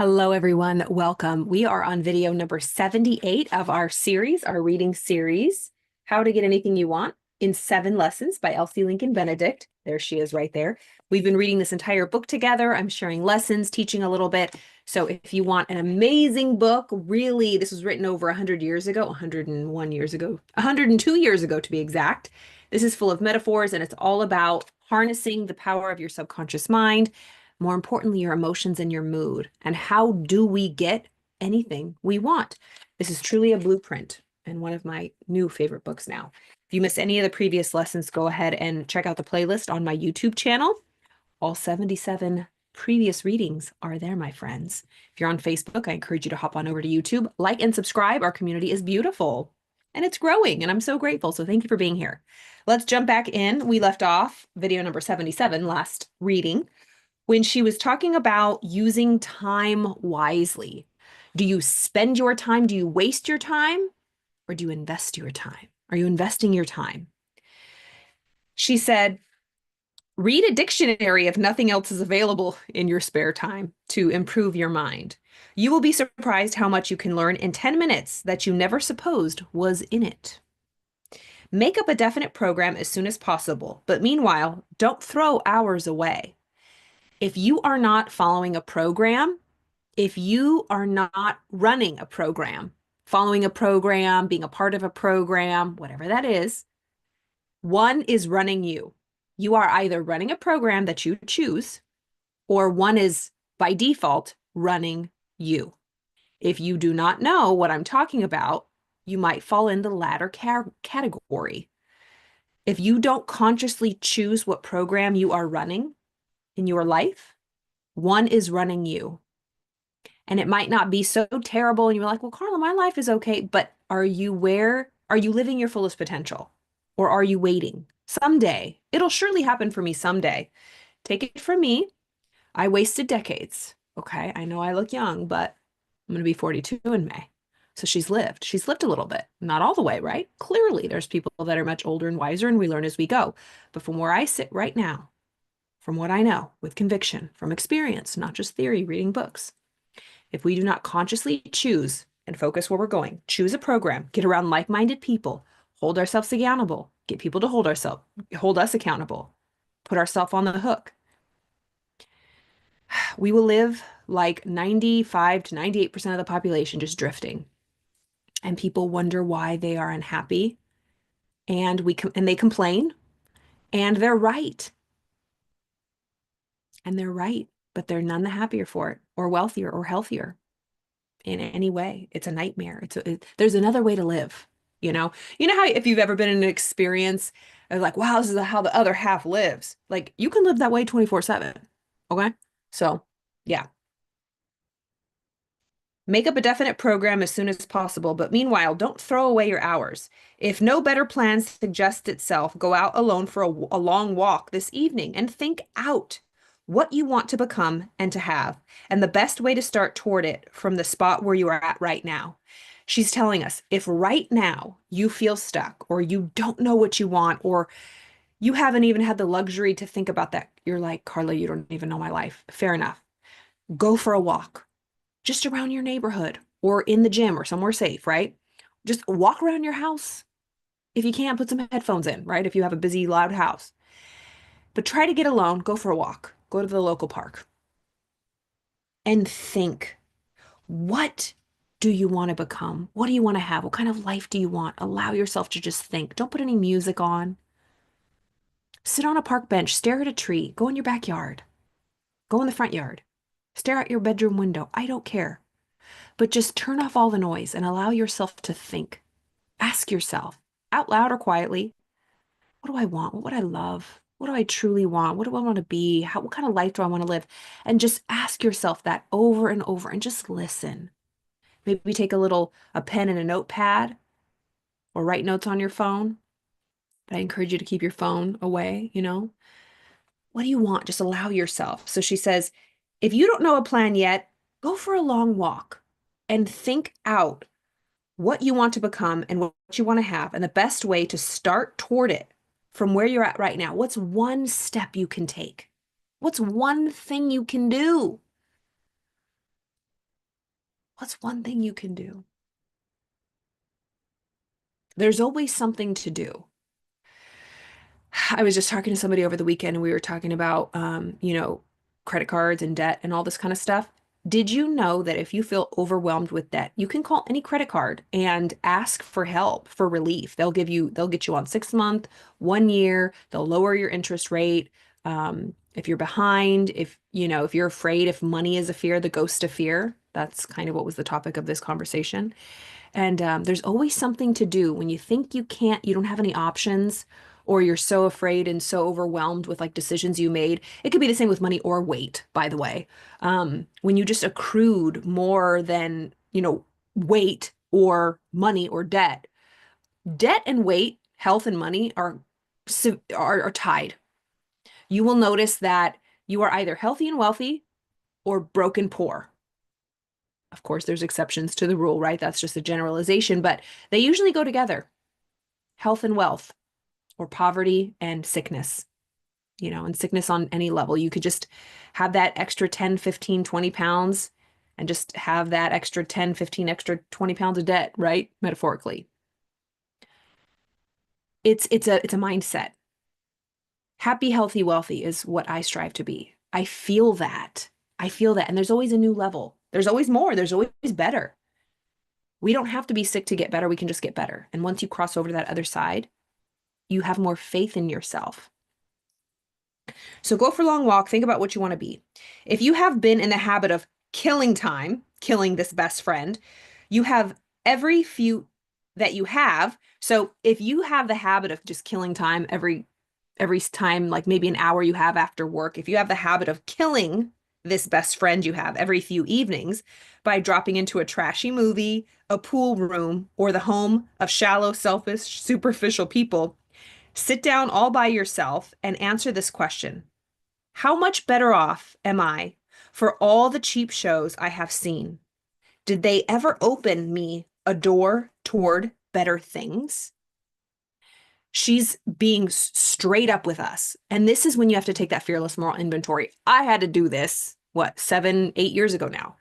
Hello, everyone. Welcome. We are on video number 78 of our series, our reading series, How to Get Anything You Want in 7 Lessons by Elsie Lincoln Benedict. There she is right there. We've been reading this entire book together. I'm sharing lessons, teaching a little bit. So if you want an amazing book, really, this was written over 100 years ago, 101 years ago, 102 years ago to be exact. This is full of metaphors and it's all about harnessing the power of your subconscious mind, more importantly, your emotions and your mood. And how do we get anything we want? This is truly a blueprint and one of my new favorite books now. If you missed any of the previous lessons, go ahead and check out the playlist on my YouTube channel. All 77 previous readings are there, my friends. If you're on Facebook, I encourage you to hop on over to YouTube, like and subscribe. Our community is beautiful and it's growing, and I'm so grateful. So thank you for being here. Let's jump back in. We left off video number 77, last reading, when she was talking about using time wisely. Do you spend your time? Do you waste your time? Or do you invest your time? Are you investing your time? She said, read a dictionary if nothing else is available in your spare time to improve your mind. You will be surprised how much you can learn in 10 minutes that you never supposed was in it. Make up a definite program as soon as possible, but meanwhile, don't throw hours away. If you are not following a program, if you are not running a program, following a program, being a part of a program, whatever that is, one is running you. You are either running a program that you choose, or one is by default running you. If you do not know what I'm talking about, you might fall in the latter category. If you don't consciously choose what program you are running in your life, one is running you. And it might not be so terrible. And you're like, well, Carla, my life is okay. But are you living your fullest potential? Or are you waiting? Someday, it'll surely happen for me someday. Take it from me. I wasted decades. Okay. I know I look young, but I'm going to be 42 in May. So she's lived. She's lived a little bit. Not all the way, right? Clearly, there's people that are much older and wiser, and we learn as we go. But from where I sit right now, from what I know with conviction, from experience, not just theory, reading books, if we do not consciously choose and focus where we're going, choose a program, get around like-minded people, hold ourselves accountable, get people to hold us accountable, put ourselves on the hook, we will live like 95 to 98% of the population just drifting. And people wonder why they are unhappy. And they complain, and they're right. And they're right, but they're none the happier for it, or wealthier, or healthier in any way. It's a nightmare. There's another way to live. You know how if you've ever been in an experience of like, wow, this is how the other half lives. Like you can live that way 24/7. Okay. So yeah. Make up a definite program as soon as possible, but meanwhile, don't throw away your hours. If no better plan suggests itself, go out alone for a long walk this evening and think out what you want to become and to have, and the best way to start toward it from the spot where you are at right now. She's telling us if right now you feel stuck or you don't know what you want or you haven't even had the luxury to think about that, you're like, Carla, you don't even know my life. Fair enough. Go for a walk just around your neighborhood or in the gym or somewhere safe, right? Just walk around your house. If you can, put some headphones in, right? If you have a busy, loud house. But try to get alone, go for a walk, go to the local park and think, what do you want to become? What do you want to have? What kind of life do you want? Allow yourself to just think. Don't put any music on. Sit on a park bench, stare at a tree, go in your backyard, go in the front yard, stare out your bedroom window. I don't care. But just turn off all the noise and allow yourself to think. Ask yourself out loud or quietly, what do I want? What would I love? What do I truly want? What do I want to be? What kind of life do I want to live? And just ask yourself that over and over and just listen. Maybe take a pen and a notepad or write notes on your phone. But I encourage you to keep your phone away. What do you want? Just allow yourself. So she says, if you don't know a plan yet, go for a long walk and think out what you want to become and what you want to have, and the best way to start toward it from where you're at right now. What's one step you can take? What's one thing you can do? What's one thing you can do? There's always something to do. I was just talking to somebody over the weekend and we were talking about, credit cards and debt and all this kind of stuff. Did you know that if you feel overwhelmed with debt, you can call any credit card and ask for help, for relief? They'll get you on 6 month, 1 year, they'll lower your interest rate. If you're behind, if you're afraid, if money is a fear, the ghost of fear, that's kind of what was the topic of this conversation. And there's always something to do when you think you can't, you don't have any options, or you're so afraid and so overwhelmed with like decisions you made. It could be the same with money or weight, by the way. When you just accrued more than, weight or money or debt. Debt and weight, health and money are tied. You will notice that you are either healthy and wealthy or broke and poor. Of course, there's exceptions to the rule, right? That's just a generalization, but they usually go together. Health and wealth, or poverty and sickness, and sickness on any level. You could just have that extra 10, 15, 20 pounds and just have that extra 10, 15, extra 20 pounds of debt, right? Metaphorically. It's a mindset. Happy, healthy, wealthy is what I strive to be. I feel that. I feel that. And there's always a new level. There's always more. There's always better. We don't have to be sick to get better. We can just get better. And once you cross over to that other side, you have more faith in yourself. So go for a long walk. Think about what you want to be. If you have been in the habit of killing time, killing this best friend, you have every few that you have. So if you have the habit of just killing time every time, like maybe an hour you have after work, if you have the habit of killing this best friend you have every few evenings by dropping into a trashy movie, a pool room, or the home of shallow, selfish, superficial people, sit down all by yourself and answer this question. How much better off am I for all the cheap shows I have seen? Did they ever open me a door toward better things? She's being straight up with us. And this is when you have to take that fearless moral inventory. I had to do this, 7, 8 years ago now.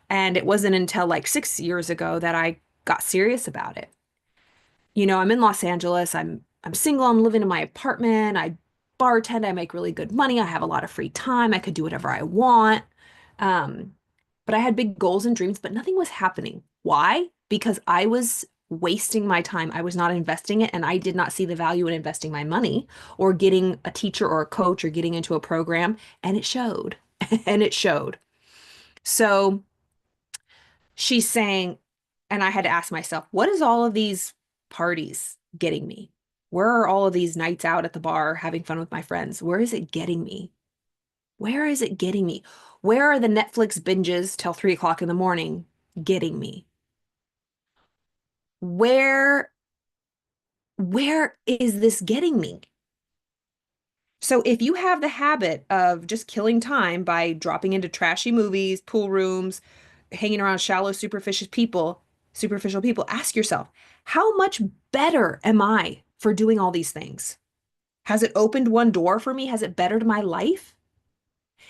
And it wasn't until like 6 years ago that I got serious about it. I'm in Los Angeles. I'm single. I'm living in my apartment. I bartend. I make really good money. I have a lot of free time. I could do whatever I want. Um, but I had big goals and dreams, but nothing was happening. Why? Because I was wasting my time. I was not investing it, and I did not see the value in investing my money or getting a teacher or a coach or getting into a program, and it showed. And it showed. So she's saying, and I had to ask myself, what is all of these parties getting me? Where are all of these nights out at the bar having fun with my friends? Where is it getting me? Where is it getting me? Where are the Netflix binges till 3 o'clock in the morning getting me? Where where is this getting me? So if you have the habit of just killing time by dropping into trashy movies, pool rooms, hanging around shallow, superficial people, ask yourself, how much better am I for doing all these things? Has it opened one door for me? Has it bettered my life?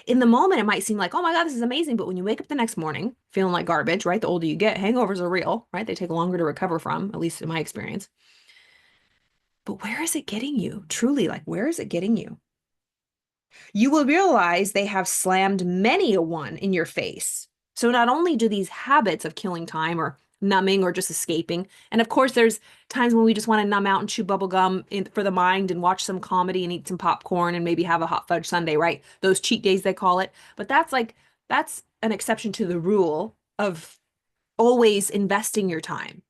In the moment, it might seem like, oh my God, this is amazing. But when you wake up the next morning feeling like garbage, right? The older you get, hangovers are real, right? They take longer to recover from, at least in my experience. But where is it getting you? Truly, like, where is it getting you? You will realize they have slammed many a one in your face. So not only do these habits of killing time or numbing or just escaping, and of course there's times when we just want to numb out and chew bubble gum for the mind and watch some comedy and eat some popcorn and maybe have a hot fudge sundae, right? Those cheat days they call it. But that's an exception to the rule of always investing your time.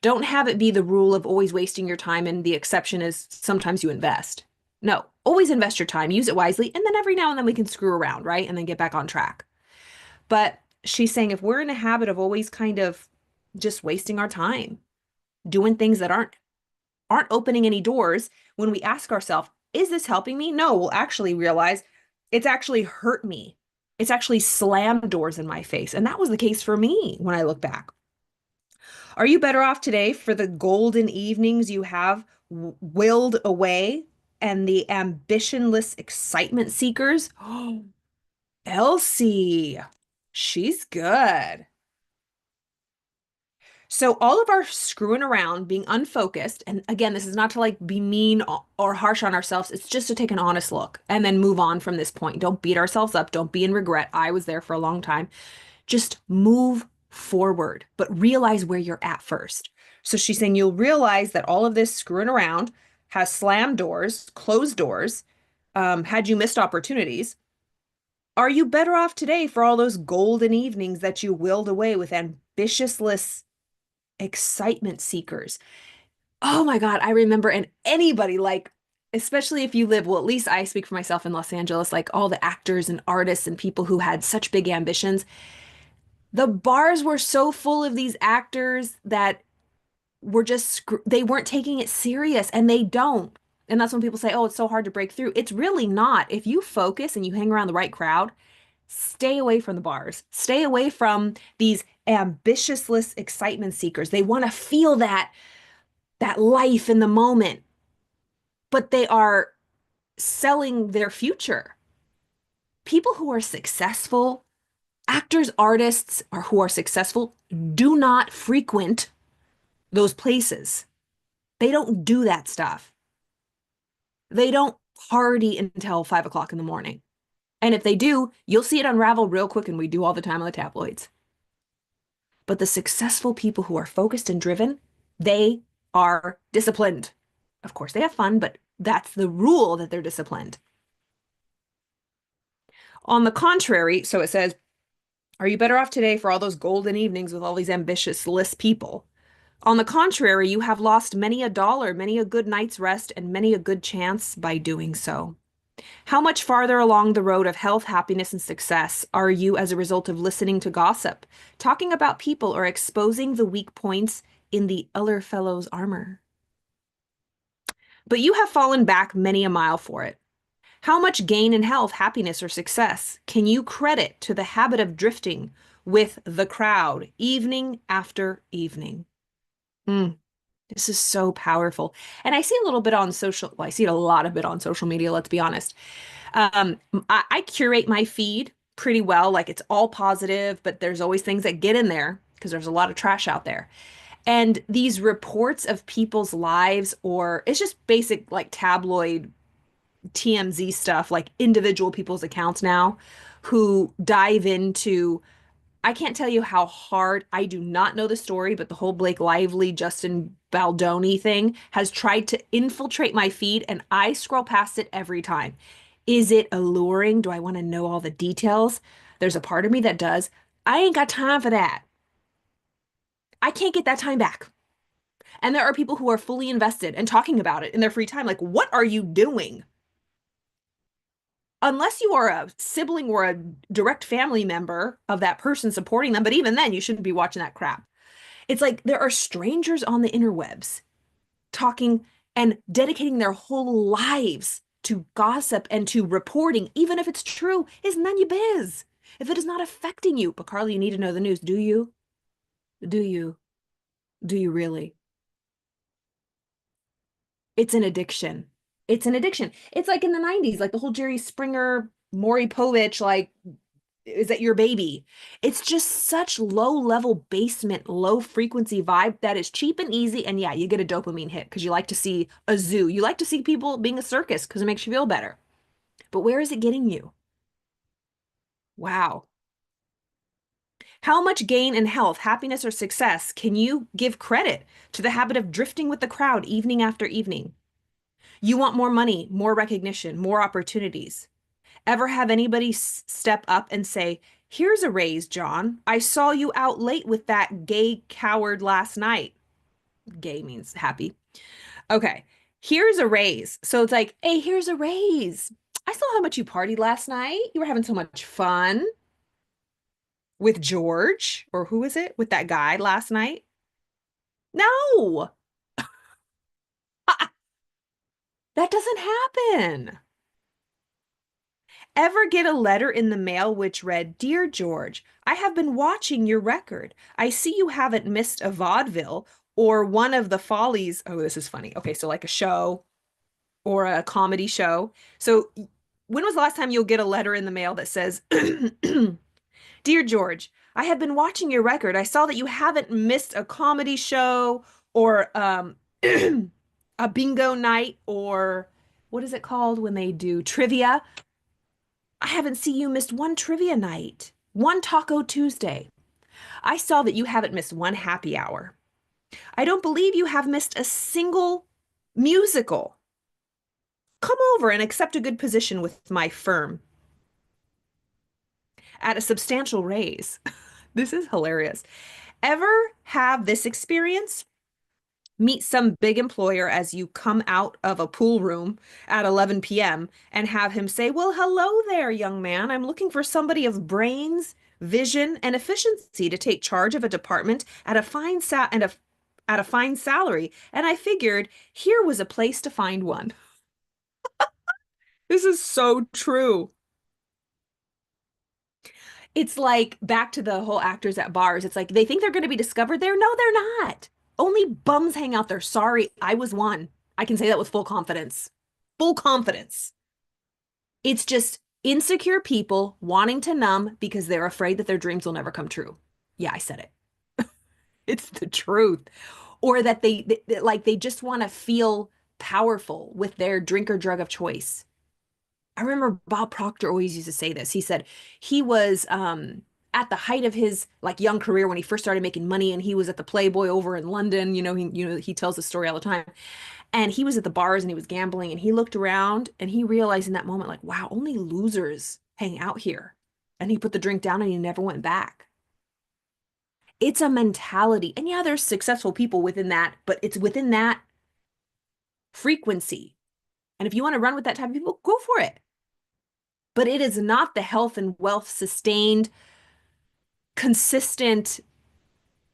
Don't have it be the rule of always wasting your time and the exception is sometimes you invest. No, always invest your time, use it wisely, and then every now and then we can screw around, right? And then get back on track. But she's saying if we're in a habit of always kind of just wasting our time, doing things that aren't opening any doors, when we ask ourselves, is this helping me? No, we'll actually realize it's actually hurt me. It's actually slammed doors in my face. And that was the case for me when I look back. Are you better off today for the golden evenings you have willed away and the ambitionless excitement seekers? Oh, Elsie, she's good. So all of our screwing around, being unfocused, and again, this is not to like be mean or harsh on ourselves. It's just to take an honest look and then move on from this point. Don't beat ourselves up. Don't be in regret. I was there for a long time. Just move forward, but realize where you're at first. So she's saying you'll realize that all of this screwing around has slammed doors, closed doors, had you missed opportunities. Are you better off today for all those golden evenings that you willed away with ambitiousless excitement seekers? Oh my God, I remember, and anybody like, especially if you live, well, at least I speak for myself in Los Angeles, like all the actors and artists and people who had such big ambitions. The bars were so full of these actors that were just, they weren't taking it serious, and they don't. And that's when people say, oh, it's so hard to break through. It's really not. If you focus and you hang around the right crowd, stay away from the bars. Stay away from these ambitiousless excitement seekers. They want to feel that life in the moment, but they are selling their future. People who are successful, actors, artists, or who are successful, do not frequent those places. They don't do that stuff. They don't party until 5 o'clock in the morning. And if they do, you'll see it unravel real quick, and we do all the time on the tabloids. But the successful people who are focused and driven, they are disciplined. Of course, they have fun, but that's the rule, that they're disciplined. On the contrary, so it says, are you better off today for all those golden evenings with all these ambitious list people? On the contrary, you have lost many a dollar, many a good night's rest, and many a good chance by doing so. How much farther along the road of health, happiness, and success are you as a result of listening to gossip, talking about people, or exposing the weak points in the other fellow's armor? But you have fallen back many a mile for it. How much gain in health, happiness, or success can you credit to the habit of drifting with the crowd evening after evening? This is so powerful. And I see a little bit on social, well, I see a lot of it on social media, let's be honest. I curate my feed pretty well. Like, it's all positive, but there's always things that get in there because there's a lot of trash out there. And these reports of people's lives, or it's just basic like tabloid TMZ stuff, like individual people's accounts now who dive into, I can't tell you how hard, I do not know the story, but the whole Blake Lively, Justin Baldoni thing has tried to infiltrate my feed, and I scroll past it every time. Is it alluring? Do I want to know all the details? There's a part of me that does. I ain't got time for that. I can't get that time back. And there are people who are fully invested and talking about it in their free time. Like, what are you doing? Unless you are a sibling or a direct family member of that person supporting them, but even then, you shouldn't be watching that crap. It's like there are strangers on the interwebs talking and dedicating their whole lives to gossip and to reporting, even if it's true, is none of your biz. If it is not affecting you. But Carly, you need to know the news. Do you? Do you? Do you really? It's an addiction. It's an addiction. It's like in the 90s, like the whole Jerry Springer, Maury Povich, like, is that your baby? It's just such low level basement, low frequency vibe that is cheap and easy. And yeah, you get a dopamine hit because you like to see a zoo. You like to see people being a circus because it makes you feel better. But where is it getting you? Wow. How much gain in health, happiness, or success can you give credit to the habit of drifting with the crowd evening after evening? You want more money, more recognition, more opportunities. Ever have anybody step up and say, here's a raise, John. I saw you out late with that gay coward last night. Gay means happy. Okay, here's a raise. So it's like, hey, here's a raise. I saw how much you partied last night. You were having so much fun with George, or who is it? With that guy last night? No, that doesn't happen. Ever get a letter in the mail which read, Dear George, I have been watching your record. I see you haven't missed a vaudeville or one of the follies. Oh, this is funny. Okay, so like a show or a comedy show. So when was the last time you'll get a letter in the mail that says, Dear George, I have been watching your record. I saw that you haven't missed a comedy show or a bingo night or what is it called when they do trivia? I haven't seen you missed one trivia night, one Taco Tuesday. I saw that you haven't missed one happy hour. I don't believe you have missed a single musical. Come over and accept a good position with my firm at a substantial raise. This is hilarious. Ever have this experience? Meet some big employer as you come out of a pool room at 11 p.m. and have him say, "Well, hello there, young man. I'm looking for somebody of brains, vision, and efficiency to take charge of a department at a fine salary. And I figured here was a place to find one." This is so true. It's like back to the whole actors at bars. It's like they think they're going to be discovered there. No, they're not. Only bums hang out there. Sorry, I was one. I can say that with full confidence. Full confidence. It's just insecure people wanting to numb because they're afraid that their dreams will never come true. Yeah, I said it. It's the truth. Or that they just want to feel powerful with their drink or drug of choice. I remember Bob Proctor always used to say this. He said he was at the height of his like young career when he first started making money, and he was at the Playboy over in London. He tells the story all the time. And he was at the bars and he was gambling, and he looked around and he realized in that moment, like, wow, only losers hang out here. And he put the drink down and he never went back. It's a mentality. And yeah, there's successful people within that, but it's within that frequency. And if you want to run with that type of people, go for it. But it is not the health and wealth sustained, consistent,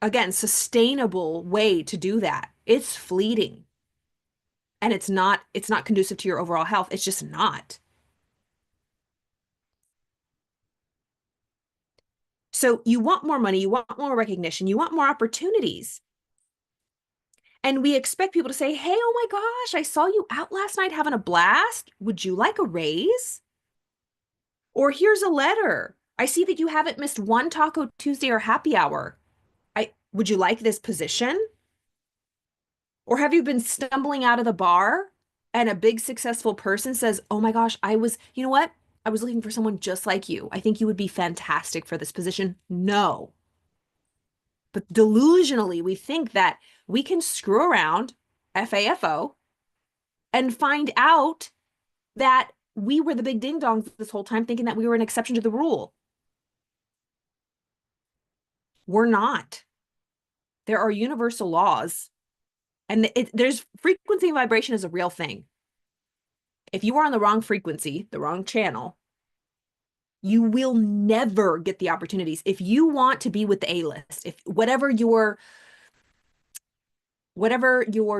again, sustainable way to do that. It's fleeting. And it's not conducive to your overall health. It's just not. So you want more money, you want more recognition, you want more opportunities. And we expect people to say, "Hey, oh my gosh, I saw you out last night having a blast. Would you like a raise?" Or here's a letter. "I see that you haven't missed one Taco Tuesday or happy hour. Would you like this position?" Or have you been stumbling out of the bar and a big successful person says, "Oh my gosh, you know what? I was looking for someone just like you. I think you would be fantastic for this position." No. But delusionally, we think that we can screw around, FAFO, and find out that we were the big ding dongs this whole time, thinking that we were an exception to the rule. We're not. There are universal laws, and there's frequency and vibration is a real thing. If you are on the wrong frequency, the wrong channel, you will never get the opportunities. If you want to be with the A-list, if whatever your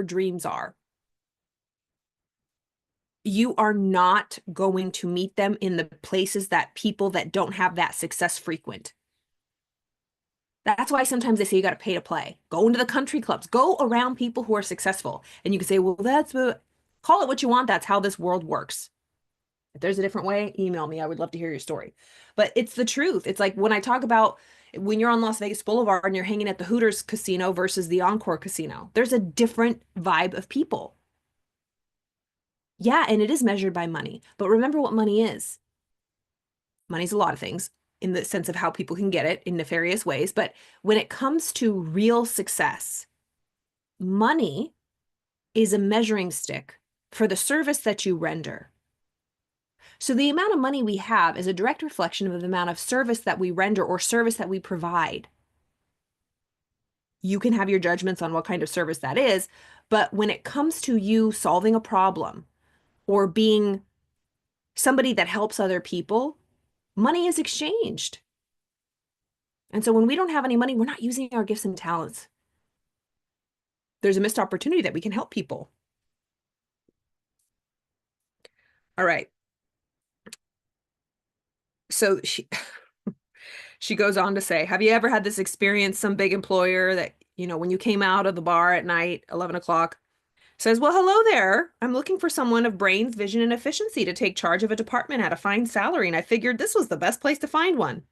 dreams are, you are not going to meet them in the places that people that don't have that success frequent. That's why sometimes they say you got to pay to play. Go into the country clubs. Go around people who are successful. And you can say, "Well, call it what you want. That's how this world works." If there's a different way, email me. I would love to hear your story. But it's the truth. It's like when I talk about when you're on Las Vegas Boulevard and you're hanging at the Hooters Casino versus the Encore Casino, there's a different vibe of people. Yeah, and it is measured by money. But remember what money is. Money's a lot of things in the sense of how people can get it in nefarious ways. But when it comes to real success, money is a measuring stick for the service that you render. So the amount of money we have is a direct reflection of the amount of service that we render or service that we provide. You can have your judgments on what kind of service that is, but when it comes to you solving a problem or being somebody that helps other people, money is exchanged. And so when we don't have any money, we're not using our gifts and talents. There's a missed opportunity that we can help people. All right. So she goes on to say, "Have you ever had this experience, some big employer that, when you came out of the bar at night, 11 o'clock, says, 'Well, hello there. I'm looking for someone of brains, vision, and efficiency to take charge of a department at a fine salary, and I figured this was the best place to find one.'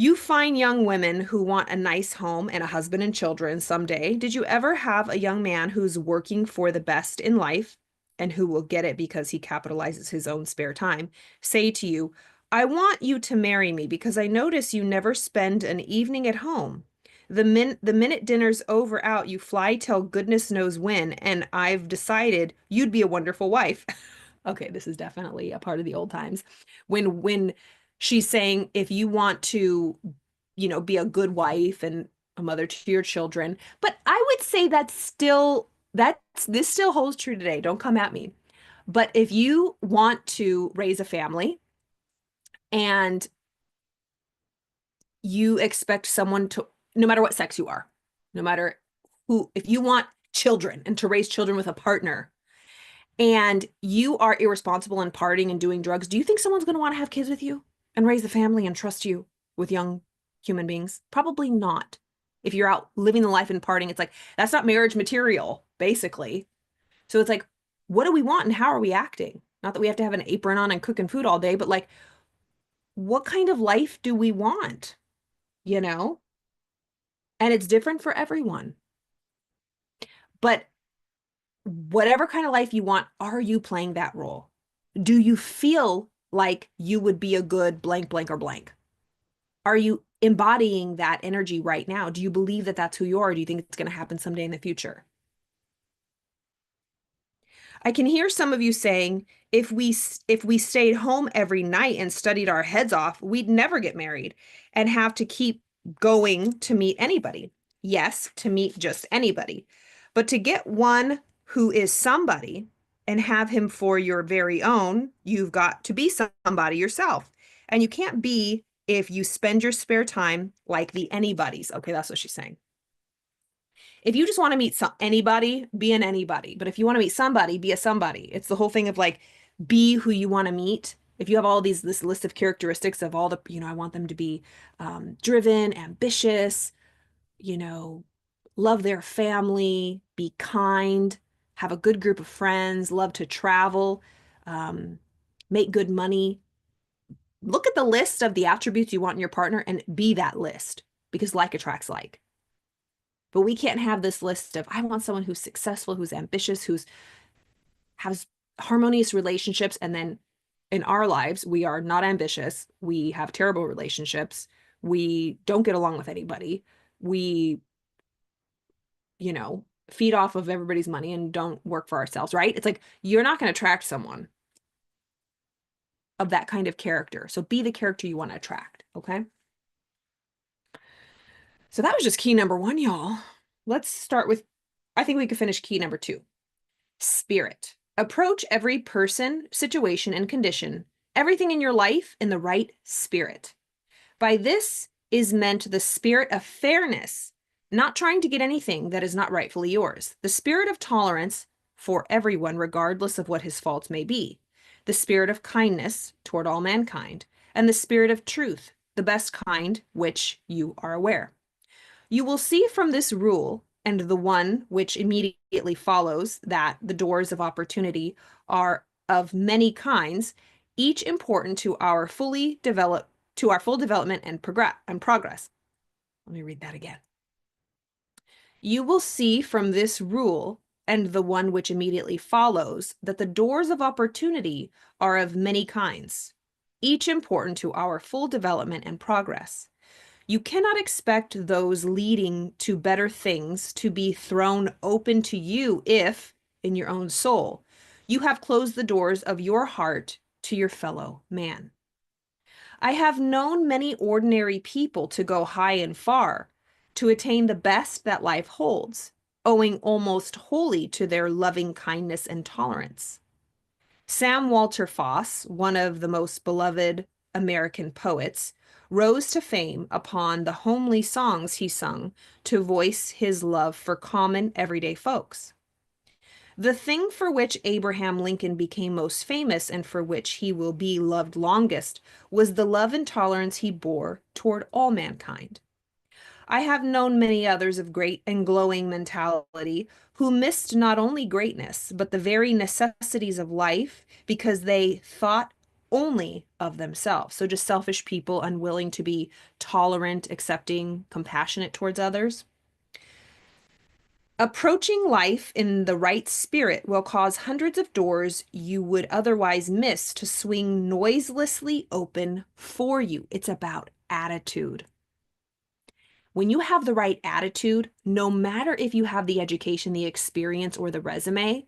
You find young women who want a nice home and a husband and children someday. Did you ever have a young man who's working for the best in life and who will get it because he capitalizes his own spare time say to you, I want you to marry me because I notice you never spend an evening at home. The minute dinner's over out, you fly till goodness knows when, and I've decided you'd be a wonderful wife. Okay, this is definitely a part of the old times. When she's saying if you want to, be a good wife and a mother to your children. But I would say this still holds true today. Don't come at me. But if you want to raise a family and you expect someone to, no matter what sex you are, no matter who, if you want children and to raise children with a partner and you are irresponsible and partying and doing drugs, do you think someone's going to want to have kids with you and raise a family and trust you with young human beings? Probably not. If you're out living the life and partying, it's like, that's not marriage material, basically. So it's like, what do we want and how are we acting? Not that we have to have an apron on and cooking food all day, but like, what kind of life do we want? You know? And it's different for everyone. But whatever kind of life you want, are you playing that role? Do you feel like you would be a good blank, blank, or blank? Are you embodying that energy right now? Do you believe that that's who you are? Or do you think it's going to happen someday in the future? I can hear some of you saying, if we stayed home every night and studied our heads off, we'd never get married and have to keep going to meet anybody. Yes, to meet just anybody. But to get one who is somebody and have him for your very own, you've got to be somebody yourself. And you can't be if you spend your spare time like the anybody's. Okay, that's what she's saying. If you just want to meet anybody, be an anybody. But if you want to meet somebody, be a somebody. It's the whole thing of like, be who you want to meet. If you have all this list of characteristics of all the, I want them to be driven, ambitious, love their family, be kind, have a good group of friends, love to travel, um, make good money. Look at the list of the attributes you want in your partner and be that list because like attracts like. But we can't have this list of, I want someone who's successful, who's ambitious, who's has harmonious relationships. And then in our lives, we are not ambitious. We have terrible relationships. We don't get along with anybody. We, feed off of everybody's money and don't work for ourselves, right? It's like, you're not going to attract someone of that kind of character. So be the character you want to attract. Okay. So that was just key number 1, y'all. Let's start with, I think we could finish key number 2. Spirit. Approach every person, situation, and condition, everything in your life in the right spirit. By this is meant the spirit of fairness, not trying to get anything that is not rightfully yours. The spirit of tolerance for everyone, regardless of what his faults may be. The spirit of kindness toward all mankind. And the spirit of truth, the best kind, which you are aware. You will see from this rule and the one which immediately follows that the doors of opportunity are of many kinds, each important to our full development and progress. Let me read that again. You will see from this rule and the one which immediately follows that the doors of opportunity are of many kinds, each important to our full development and progress. You cannot expect those leading to better things to be thrown open to you if, in your own soul, you have closed the doors of your heart to your fellow man. I have known many ordinary people to go high and far, to attain the best that life holds, owing almost wholly to their loving kindness and tolerance. Sam Walter Foss, one of the most beloved American poets, rose to fame upon the homely songs he sung to voice his love for common, everyday folks. The thing for which Abraham Lincoln became most famous and for which he will be loved longest was the love and tolerance he bore toward all mankind. I have known many others of great and glowing mentality who missed not only greatness, but the very necessities of life because they thought only of themselves. So just selfish people, unwilling to be tolerant, accepting, compassionate towards others. Approaching life in the right spirit will cause hundreds of doors you would otherwise miss to swing noiselessly open for you. It's about attitude. When you have the right attitude, no matter if you have the education, the experience, or the resume,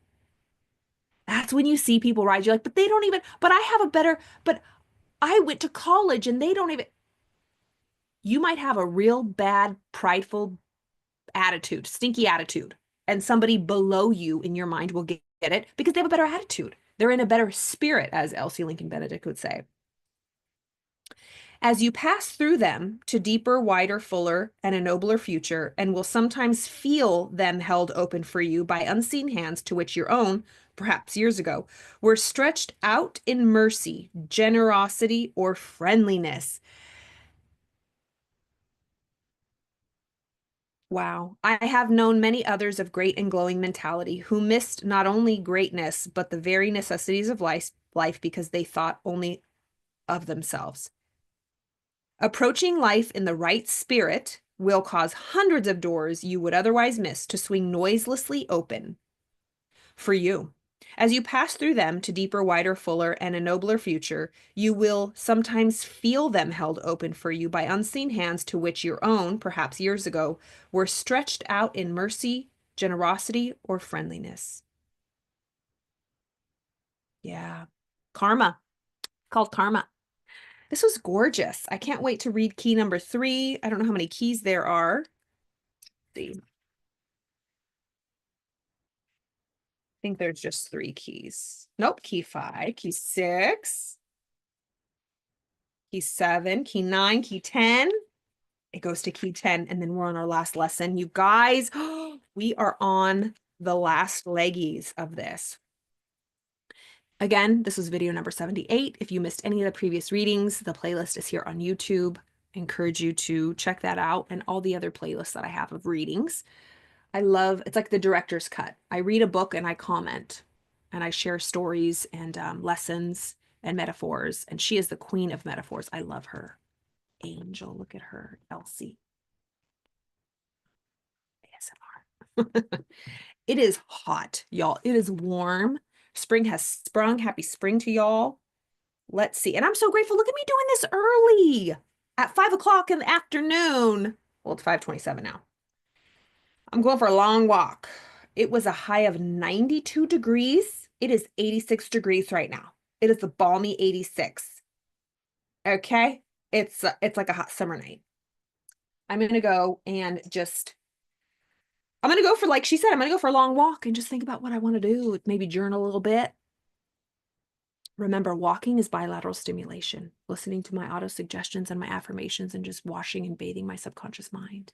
that's when you see people rise. You're like, but they don't even, but I have a better, but I went to college and they don't even. You might have a real bad, prideful attitude, stinky attitude, and somebody below you in your mind will get it because they have a better attitude. They're in a better spirit, as Elsie Lincoln Benedict would say. As you pass through them to deeper, wider, fuller, and a nobler future, and will sometimes feel them held open for you by unseen hands to which your own, perhaps years ago, were stretched out in mercy, generosity, or friendliness. Wow. I have known many others of great and glowing mentality who missed not only greatness, but the very necessities of life because they thought only of themselves. Approaching life in the right spirit will cause hundreds of doors you would otherwise miss to swing noiselessly open for you. As you pass through them to deeper, wider, fuller, and a nobler future, you will sometimes feel them held open for you by unseen hands to which your own, perhaps years ago, were stretched out in mercy, generosity, or friendliness. Yeah. Karma, called karma. This was gorgeous. I can't wait to read key number 3. I don't know how many keys there are. Let's see. I think there's just 3 keys. Nope, key 5, key 6, key 7, key 9, key 10. It goes to key 10, and then we're on our last lesson. You guys, we are on the last leggies of this. Again, this was video number 78. If you missed any of the previous readings, the playlist is here on YouTube. I encourage you to check that out and all the other playlists that I have of readings. I love, it's like the director's cut. I read a book and I comment and I share stories and lessons and metaphors. And she is the queen of metaphors. I love her. Angel, look at her, Elsie. ASMR. It is hot, y'all. It is warm. Spring has sprung. Happy spring to y'all. Let's see. And I'm so grateful. Look at me doing this early at 5 o'clock in the afternoon. Well, it's 5:27 now. I'm going for a long walk. It was a high of 92 degrees. It is 86 degrees right now. It is the balmy 86. Okay? It's like a hot summer night. I'm going to go and just, I'm going to go for, like she said, I'm going to go for a long walk and just think about what I want to do. Maybe journal a little bit. Remember, walking is bilateral stimulation, listening to my auto suggestions and my affirmations and just washing and bathing my subconscious mind.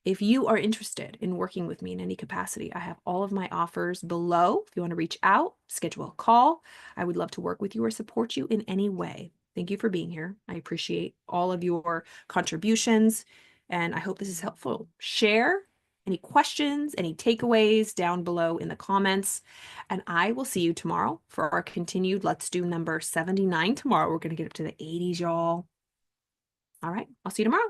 If you are interested in working with me in any capacity, I have all of my offers below. If you want to reach out, schedule a call. I would love to work with you or support you in any way. Thank you for being here. I appreciate all of your contributions, and I hope this is helpful. Share any questions, any takeaways down below in the comments, and I will see you tomorrow for our continued Let's Do number 79 tomorrow. We're going to get up to the 80s, y'all. All right, I'll see you tomorrow.